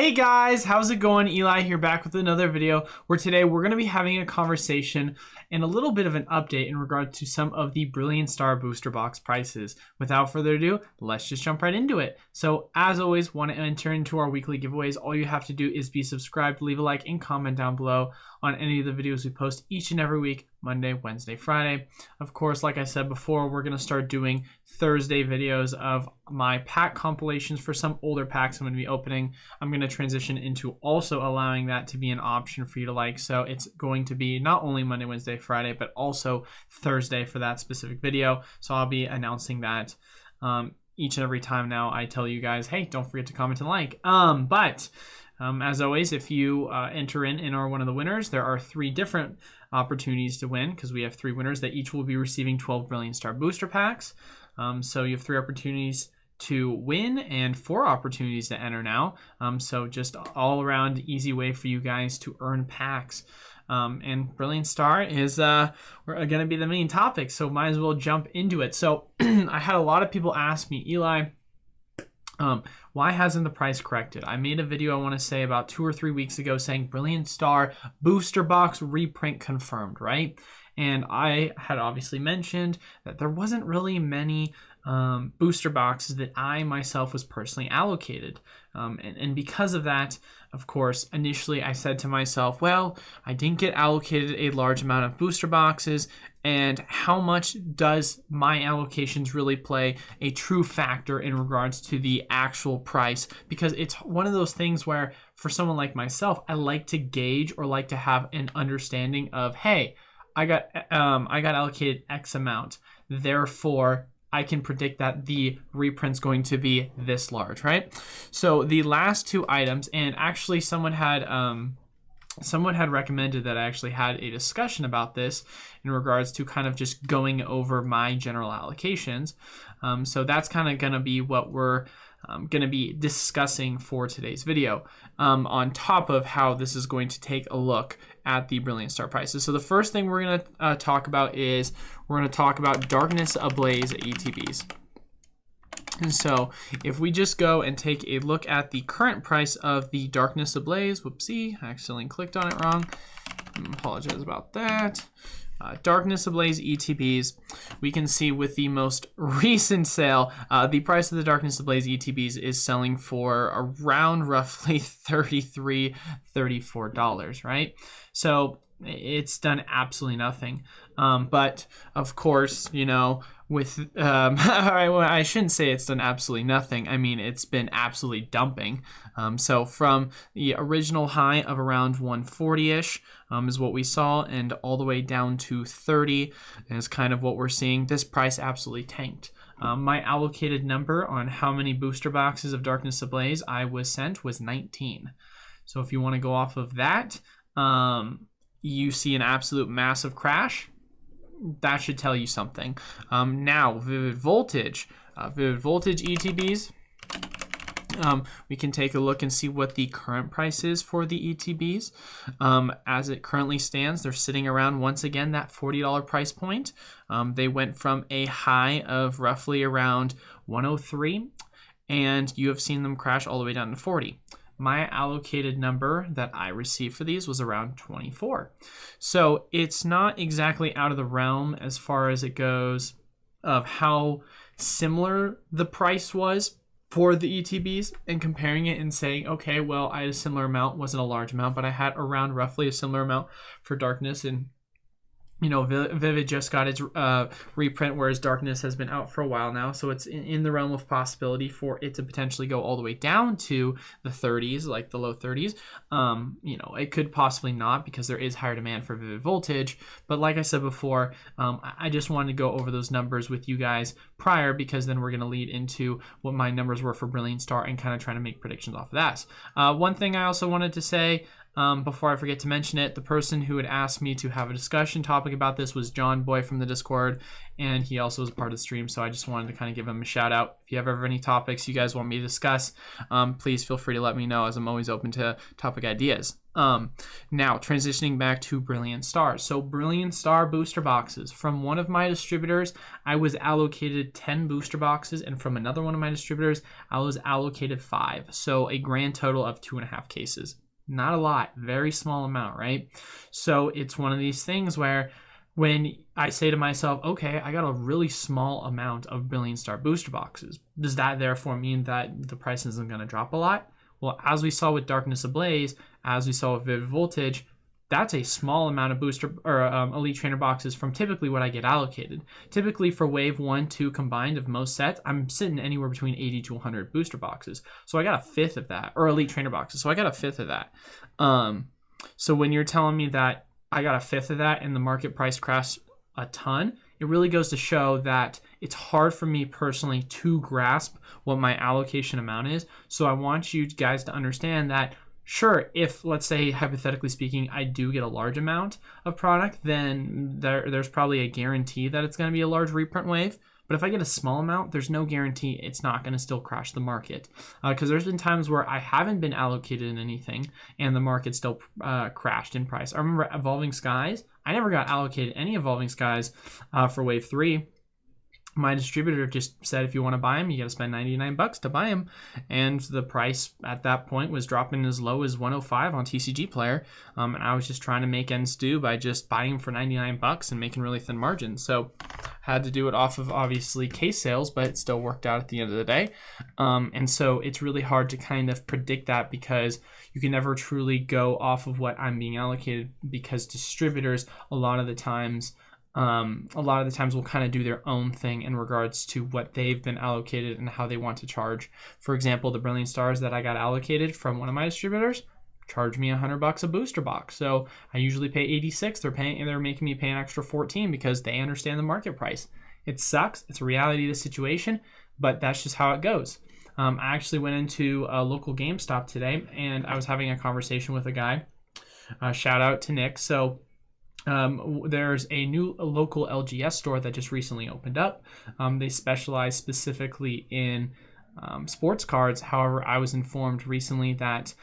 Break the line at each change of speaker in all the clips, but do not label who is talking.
Hey guys, how's it going? Eli here, back with another video where today we're going to be having a conversation and a little bit of an update in regard to some of the Brilliant Star booster box prices. Without further ado, let's just jump right into it. So as always, want to enter into our weekly giveaways. All you have to do is be subscribed, leave a like, and comment down below on any of the videos we post each and every week, Monday, Wednesday, Friday. Of course, like I said before, we're going to start doing Thursday videos of my pack compilations for some older packs I'm going to be opening. I'm going to transition into also allowing that to be an option for you to like. So it's going to be not only Monday, Wednesday, Friday, but also Thursday for that specific video. So I'll be announcing that each and every time now I tell you guys, hey, don't forget to comment and like. As always, if you enter in and are one of the winners, there are 3 different opportunities to win because we have 3 winners that each will be receiving 12 Brilliant Star booster packs. So you have 3 opportunities to win and 4 opportunities to enter now. So just all around easy way for you guys to earn packs. And Brilliant Star is we're going to be the main topic, so might as well jump into it. So I had a lot of people ask me, Eli, why hasn't the price corrected? I made a video, I want to say about 2 or 3 weeks ago, saying Brilliant Star booster box reprint confirmed, right? And I had obviously mentioned that there wasn't really many booster boxes that I myself was personally allocated. And because of that, of course, initially I said to myself, well, I didn't get allocated a large amount of booster boxes, and how much does my allocations really play a true factor in regards to the actual price? Because it's one of those things where for someone like myself, I like to gauge or like to have an understanding of, hey, I got allocated X amount, therefore I can predict that the reprint's going to be this large, right? So the last 2 items, and actually someone had recommended that I actually had a discussion about this in regards to kind of just going over my general allocations. So that's kind of going to be what we're going to be discussing for today's video, on top of how this is going to take a look at the Brilliant Star prices. So the first thing we're going to talk about is we're going to talk about Darkness Ablaze ETBs. And so if we just go and take a look at the current price of the Darkness Ablaze, whoopsie, I accidentally clicked on it wrong. I apologize about that. Darkness Ablaze ETBs, we can see with the most recent sale, the price of the Darkness Ablaze ETBs is selling for around roughly $33, $34, right? So it's done absolutely nothing. But of course, you know, with I shouldn't say it's done absolutely nothing. I mean, it's been absolutely dumping. So from the original high of around 140-ish is what we saw, and all the way down to 30 is kind of what we're seeing. This price absolutely tanked. My allocated number on how many booster boxes of Darkness Ablaze I was sent was 19. So if you want to go off of that, you see an absolute massive crash. That should tell you something. Now, Vivid Voltage ETBs. We can take a look and see what the current price is for the ETBs. As it currently stands, they're sitting around, once again, that $40 price point. They went from a high of roughly around 103, and you have seen them crash all the way down to 40. My allocated number that I received for these was around 24. So it's not exactly out of the realm as far as it goes of how similar the price was for the ETBs, and comparing it and saying, okay, well, I had a similar amount, wasn't a large amount, but I had around roughly a similar amount for Darkness, and you know, Vivid just got its reprint, whereas Darkness has been out for a while now. So it's in the realm of possibility for it to potentially go all the way down to the 30s, like the low 30s. You know, it could possibly not because there is higher demand for Vivid Voltage. But like I said before, I just wanted to go over those numbers with you guys prior, because then we're going to lead into what my numbers were for Brilliant Star and kind of trying to make predictions off of that. One thing I also wanted to say, before I forget to mention it, the person who had asked me to have a discussion topic about this was John Boy from the Discord, and he also was a part of the stream, so I just wanted to kind of give him a shout out. If you have ever any topics you guys want me to discuss, please feel free to let me know, as I'm always open to topic ideas. Now, transitioning back to Brilliant Stars. So Brilliant Star booster boxes. From one of my distributors, I was allocated 10 booster boxes, and from another one of my distributors, I was allocated 5. So a grand total of 2.5 cases. Not a lot, very small amount, right? So it's one of these things where when I say to myself, okay, I got a really small amount of Brilliant Star booster boxes, does that therefore mean that the price isn't going to drop a lot? Well, as we saw with Darkness Ablaze, as we saw with Vivid Voltage, that's a small amount of booster or Elite Trainer boxes from typically what I get allocated. Typically for Wave 1, 2 combined of most sets, I'm sitting anywhere between 80 to 100 booster boxes. So I got a fifth of that, or Elite Trainer boxes. So I got a fifth of that. So when you're telling me that I got a fifth of that and the market price crashed a ton, it really goes to show that it's hard for me personally to grasp what my allocation amount is. So I want you guys to understand that, sure, if, let's say, hypothetically speaking, I do get a large amount of product, then there's probably a guarantee that it's going to be a large reprint wave. But if I get a small amount, there's no guarantee it's not going to still crash the market. Because there's been times where I haven't been allocated in anything and the market still crashed in price. I remember Evolving Skies. I never got allocated any Evolving Skies for Wave 3. My distributor just said, if you want to buy them, you got to spend $99 to buy them. And the price at that point was dropping as low as $105 on TCG Player. And I was just trying to make ends do by just buying them for $99 and making really thin margins. So had to do it off of obviously case sales, but it still worked out at the end of the day. And so it's really hard to kind of predict that because you can never truly go off of what I'm being allocated, because distributors a lot of the times will kind of do their own thing in regards to what they've been allocated and how they want to charge. For example, the Brilliant Stars that I got allocated from one of my distributors charged me $100 a booster box. So I usually pay $86. They're making me pay an extra $14 because they understand the market price. It sucks. It's a reality of the situation, but that's just how it goes. I actually went into a local GameStop today and I was having a conversation with a guy. Shout out to Nick. So there's a new local LGS store that just recently opened up. They specialize specifically in sports cards. However, I was informed recently that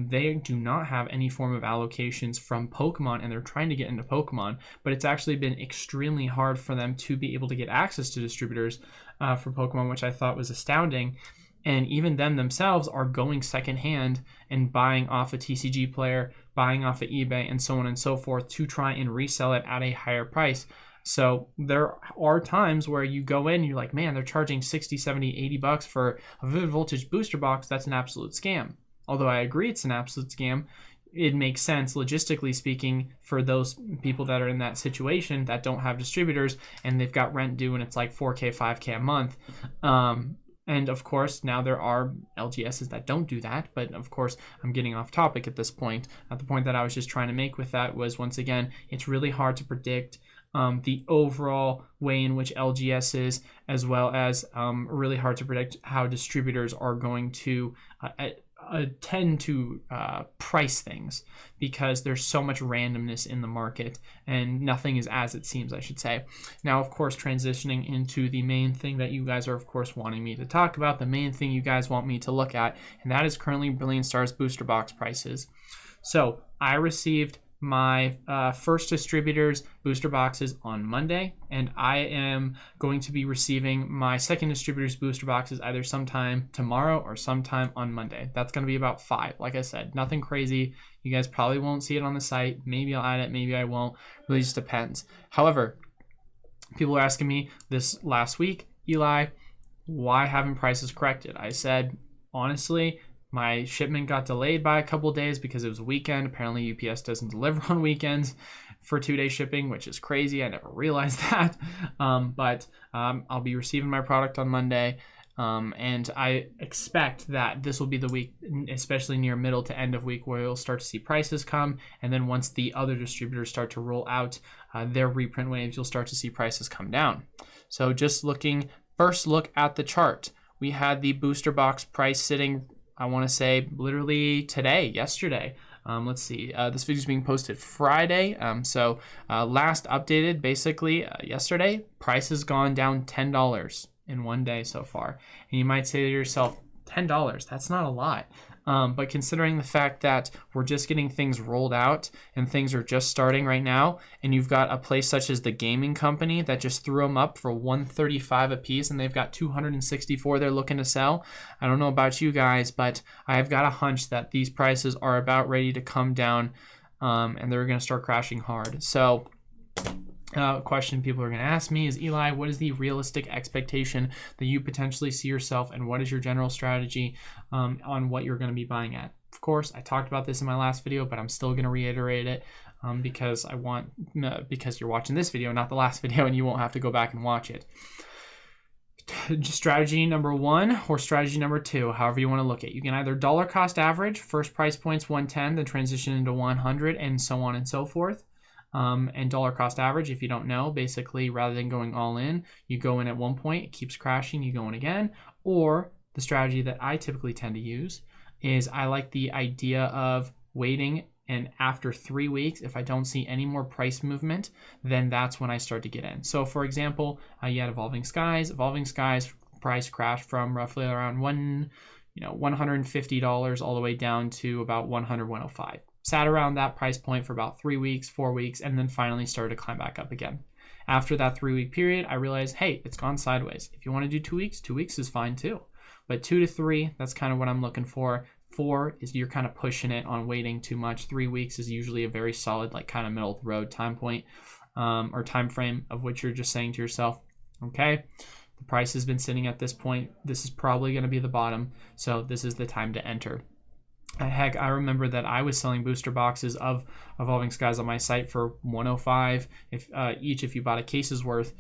they do not have any form of allocations from Pokemon, and they're trying to get into Pokemon, but it's actually been extremely hard for them to be able to get access to distributors for Pokemon, which I thought was astounding. And even them themselves are going secondhand and buying off a TCG Player, buying off of eBay, and so on and so forth to try and resell it at a higher price. So there are times where you go in and you're like, man, they're charging 60, 70, $80 for a Vivid Voltage booster box. That's an absolute scam. Although I agree it's an absolute scam, it makes sense logistically speaking for those people that are in that situation that don't have distributors and they've got rent due and it's like $4K, $5K a month. And of course, now there are LGSs that don't do that. But of course, I'm getting off topic at this point. The point that I was just trying to make with that was, once again, it's really hard to predict the overall way in which LGS is, as well as really hard to predict how distributors are going to tend to price things, because there's so much randomness in the market and nothing is as it seems, I should say. Now, of course, transitioning into the main thing that you guys are, of course, wanting me to talk about, the main thing you guys want me to look at, and that is currently Brilliant Stars booster box prices. So I received my first distributor's booster boxes on Monday, and I am going to be receiving my second distributor's booster boxes either sometime tomorrow or sometime on Monday. That's going to be about 5. Like I said, nothing crazy. You guys probably won't see it on the site. Maybe I'll add it, maybe I won't. Really just depends. However, people are asking me this last week, Eli, why haven't prices corrected? I said, honestly, my shipment got delayed by a couple days because it was a weekend. Apparently UPS doesn't deliver on weekends for 2-day shipping, which is crazy. I never realized that. But I'll be receiving my product on Monday. And I expect that this will be the week, especially near middle to end of week, where you'll start to see prices come. And then once the other distributors start to roll out their reprint waves, you'll start to see prices come down. So just first look at the chart. We had the booster box price sitting, I want to say, literally yesterday. Let's see. This video is being posted Friday. So last updated basically yesterday, price has gone down $10 in one day so far. And you might say to yourself, $10, that's not a lot. But considering the fact that we're just getting things rolled out and things are just starting right now, and you've got a place such as the gaming company that just threw them up for $135 a piece, and they've got 264 they're looking to sell. I don't know about you guys, but I have got a hunch that these prices are about ready to come down, and they're going to start crashing hard. So question people are going to ask me is, Eli, what is the realistic expectation that you potentially see yourself, and what is your general strategy on what you're going to be buying at? Of course, I talked about this in my last video, but I'm still going to reiterate it because you're watching this video, not the last video, and you won't have to go back and watch it. Strategy number 1 or strategy number 2, however you want to look at it. You can either dollar cost average, first price point's 110, then transition into 100, and so on and so forth. And dollar cost average, if you don't know, basically rather than going all in, you go in at one point, it keeps crashing, you go in again. Or the strategy that I typically tend to use is I like the idea of waiting, and after 3 weeks, if I don't see any more price movement, then that's when I start to get in. So for example, you had Evolving Skies. Evolving Skies price crashed from roughly around $150 all the way down to about $100, $105. Sat around that price point for about 3 weeks, 4 weeks, and then finally started to climb back up again. After that 3 week period, I realized, hey, it's gone sideways. If you want to do 2 weeks, 2 weeks is fine too. But 2 to 3, that's kind of what I'm looking for. 4 is you're kind of pushing it on waiting too much. 3 weeks is usually a very solid, like kind of middle of the road time point or time frame of which you're just saying to yourself, okay, the price has been sitting at this point. This is probably going to be the bottom. So this is the time to enter. Heck, I remember that I was selling booster boxes of Evolving Skies on my site for $105 if you bought a case's worth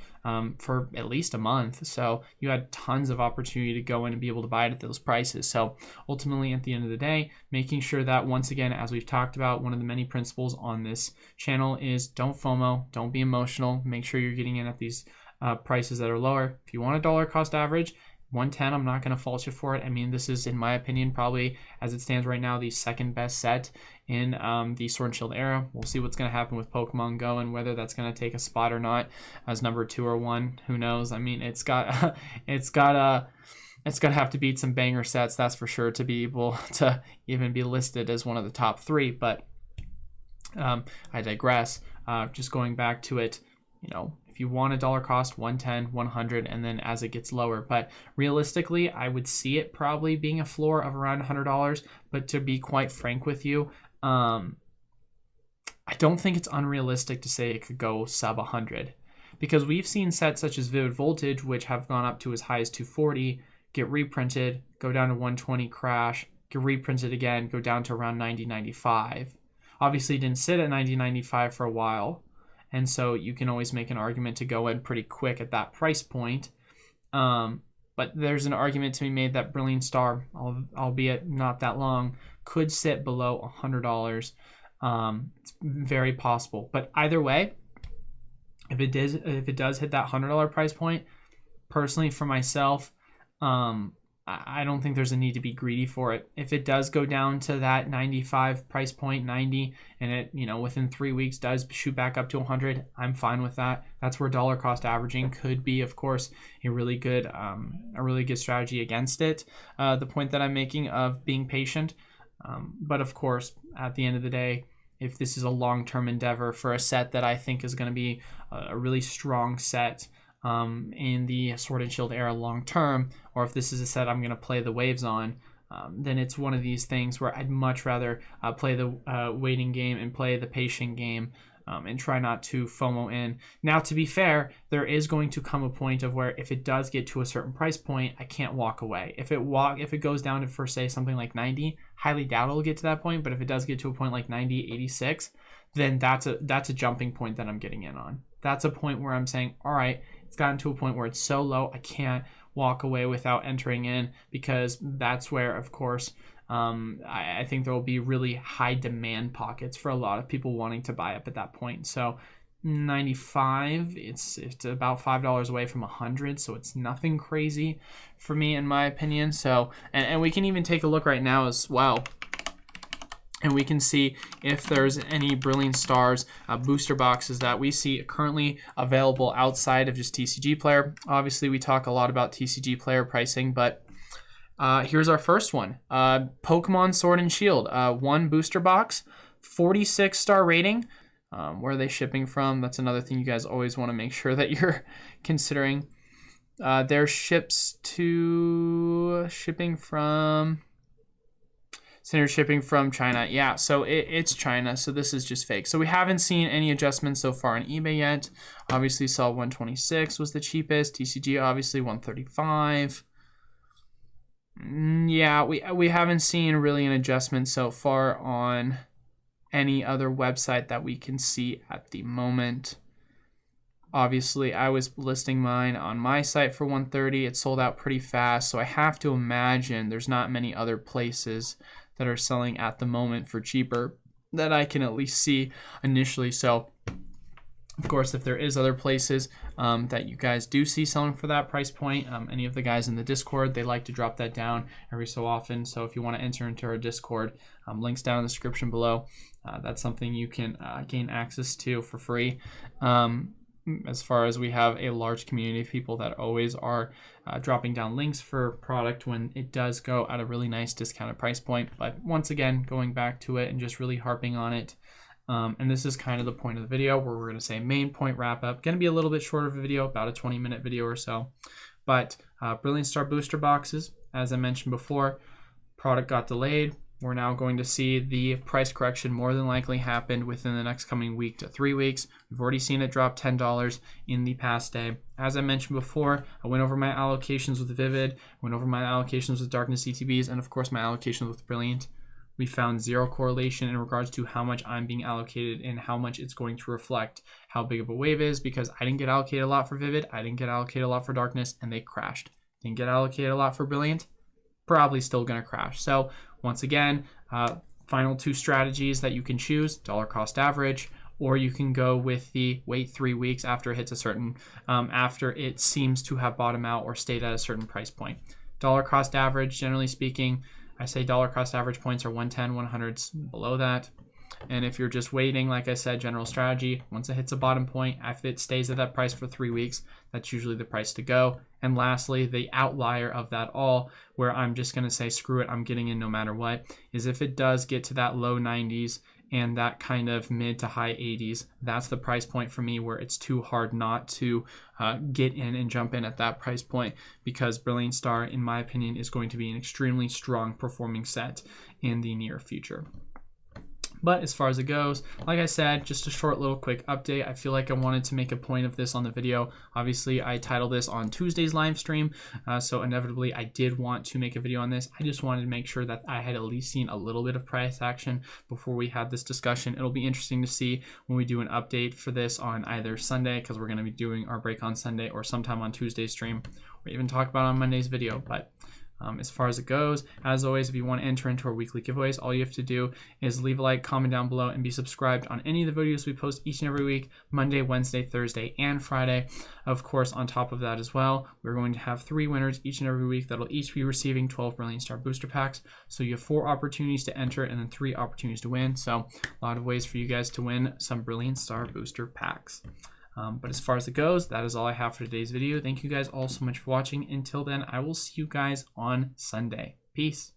for at least a month. So you had tons of opportunity to go in and be able to buy it at those prices. So ultimately, at the end of the day, making sure that, once again, as we've talked about, one of the many principles on this channel is don't FOMO, don't be emotional. Make sure you're getting in at these prices that are lower. If you want a dollar cost average, 110, I'm not going to fault you for it. I mean, this is, in my opinion, probably, as it stands right now, the second best set in the Sword and Shield era. We'll see what's going to happen with Pokemon Go and whether that's going to take a spot or not as number 2 or 1. Who knows? I mean, it's got to have to beat some banger sets, that's for sure, to be able to even be listed as one of the top 3. But I digress. Just going back to it, if you want a dollar cost, 110, 100, and then as it gets lower. But realistically, I would see it probably being a floor of around $100. But to be quite frank with you, I don't think it's unrealistic to say it could go sub 100, because we've seen sets such as Vivid Voltage, which have gone up to as high as 240, get reprinted, go down to 120, crash, get reprinted again, go down to around 90, 95. Obviously, didn't sit at 90, 95 for a while. And so you can always make an argument to go in pretty quick at that price point. But there's an argument to be made that Brilliant Star, albeit not that long, could sit below $100. It's very possible. But either way, if it does hit that $100 price point, personally for myself, I don't think there's a need to be greedy for it. If it does go down to that 95 price point, 90, and it, within 3 weeks does shoot back up to 100, I'm fine with that. That's where dollar cost averaging could be, of course, a really good strategy against it. The point that I'm making of being patient, but of course, at the end of the day, if this is a long-term endeavor for a set that I think is going to be a really strong set in the Sword and Shield era long term, or if this is a set I'm going to play the waves on, then it's one of these things where I'd much rather play the waiting game and play the patient game and try not to FOMO in. Now, to be fair, there is going to come a point of where if it does get to a certain price point, I can't walk away. If it goes down to, for say, something like 90, highly doubt it'll get to that point, but if it does get to a point like 90, 86, then that's a jumping point that I'm getting in on. That's a point where I'm saying, all right, it's gotten to a point where it's so low I can't walk away without entering in, because that's where, of course, I think there will be really high demand pockets for a lot of people wanting to buy up at that point. So 95, it's about $5 away from 100, so it's nothing crazy for me, in my opinion. So and we can even take a look right now as well, and we can see if there's any Brilliant Stars booster boxes that we see currently available outside of just TCG Player. Obviously, we talk a lot about TCG Player pricing, but Here's our first one. Pokemon Sword and Shield. 1 booster box, 46-star rating. Where are they shipping from? That's another thing you guys always want to make sure that you're considering. Their shipping from China. Yeah, so it's China, so this is just fake. So we haven't seen any adjustments so far on eBay yet. Obviously saw 126 was the cheapest. TCG obviously 135. Yeah, we haven't seen really an adjustment so far on any other website that we can see at the moment. Obviously, I was listing mine on my site for 130. It sold out pretty fast, so I have to imagine there's not many other places that are selling at the moment for cheaper that I can at least see initially. So, of course, if there is other places that you guys do see selling for that price point, any of the guys in the Discord, they like to drop that down every so often. So if you want to enter into our Discord, links down in the description below. That's something you can gain access to for free. As far as we have a large community of people that always are dropping down links for product when it does go at a really nice discounted price point. But once again, going back to it and just really harping on it. And this is kind of the point of the video where we're going to say main point wrap up. Going to be a little bit shorter of a video, about a 20-minute video or so. But Brilliant Star booster boxes, as I mentioned before, product got delayed. We're now going to see the price correction more than likely happen within the next coming week to 3 weeks. We've already seen it drop $10 in the past day. As I mentioned before, I went over my allocations with Vivid, went over my allocations with Darkness ETBs, and of course my allocations with Brilliant. We found zero correlation in regards to how much I'm being allocated and how much it's going to reflect how big of a wave is, because I didn't get allocated a lot for Vivid, I didn't get allocated a lot for Darkness, and they crashed. Didn't get allocated a lot for Brilliant, probably still going to crash. So once again, final 2 strategies that you can choose: dollar cost average, or you can go with the wait 3 weeks after it hits a certain, after it seems to have bottomed out or stayed at a certain price point. Dollar cost average, generally speaking, I say dollar cost average points are 110, 100s below that. And if you're just waiting, like I said, general strategy, once it hits a bottom point, if it stays at that price for 3 weeks, that's usually the price to go. And lastly, the outlier of that all, where I'm just going to say, screw it, I'm getting in no matter what, is if it does get to that low 90s and that kind of mid to high 80s, that's the price point for me where it's too hard not to get in and jump in at that price point, because Brilliant Star, in my opinion, is going to be an extremely strong performing set in the near future. But as far as it goes, like I said, just a short little quick update. I feel like I wanted to make a point of this on the video. Obviously, I titled this on Tuesday's live stream, so inevitably I did want to make a video on this. I just wanted to make sure that I had at least seen a little bit of price action before we had this discussion. It'll be interesting to see when we do an update for this on either Sunday, because we're going to be doing our break on Sunday, or sometime on Tuesday's stream, or even talk about it on Monday's video. But as far as it goes, as always, if you want to enter into our weekly giveaways, all you have to do is leave a like, comment down below, and be subscribed on any of the videos we post each and every week, Monday, Wednesday, Thursday, and Friday. Of course, on top of that as well, we're going to have 3 winners each and every week that'll each be receiving 12 Brilliant Star booster packs. So you have 4 opportunities to enter and then 3 opportunities to win. So a lot of ways for you guys to win some Brilliant Star booster packs. But as far as it goes, that is all I have for today's video. Thank you guys all so much for watching. Until then, I will see you guys on Sunday. Peace.